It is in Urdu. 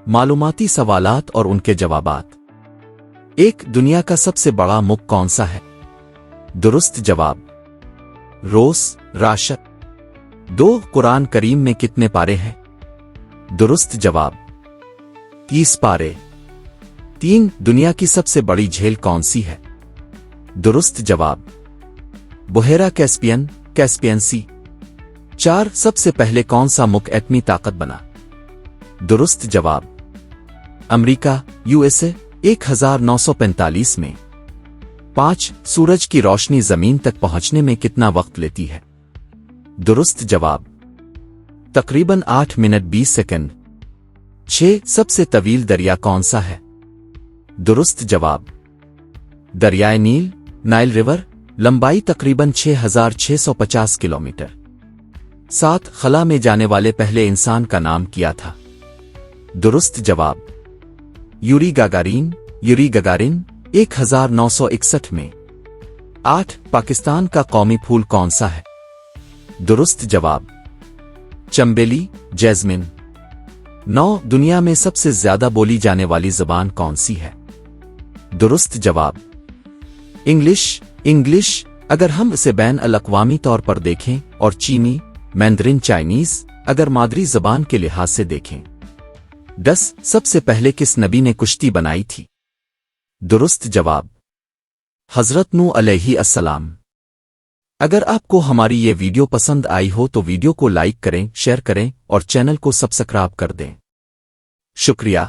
معلوماتی سوالات اور ان کے جوابات۔ 1 دنیا کا سب سے بڑا ملک کون سا ہے؟ درست جواب روس، راشد۔ 2 قرآن کریم میں کتنے پارے ہیں؟ درست جواب 30 پارے۔ 3 دنیا کی سب سے بڑی جھیل کون سی ہے؟ درست جواب بحیرہ کیسپین، کیسپین سی۔ 4 سب سے پہلے کون سا ملک ایٹمی طاقت بنا؟ درست جواب امریکہ، USA، 1945 میں۔ 5 سورج کی روشنی زمین تک پہنچنے میں کتنا وقت لیتی ہے؟ درست جواب تقریباً 8 منٹ 20 سیکنڈ۔ 6 سب سے طویل دریا کون سا ہے؟ درست جواب دریائے نیل، نائل ریور، لمبائی تقریباً 6650 کلومیٹر۔ 7 خلا میں جانے والے پہلے انسان کا نام کیا تھا؟ درست جواب یوری گاگارین، یوری گگارن، 1961 میں۔ 8 پاکستان کا قومی پھول کون سا ہے؟ درست جواب چمبیلی، جیزمن۔ 9 دنیا میں سب سے زیادہ بولی جانے والی زبان کون سی ہے؟ درست جواب انگلش۔ اگر ہم اسے بین الاقوامی طور پر دیکھیں اور چینی، مینڈرن چائنیز اگر مادری زبان کے لحاظ سے دیکھیں۔ 10 سب سے پہلے کس نبی نے کشتی بنائی تھی؟ درست جواب حضرت نوح علیہ السلام۔ اگر آپ کو ہماری یہ ویڈیو پسند آئی ہو تو ویڈیو کو لائک کریں، شیئر کریں اور چینل کو سبسکرائب کر دیں۔ شکریہ۔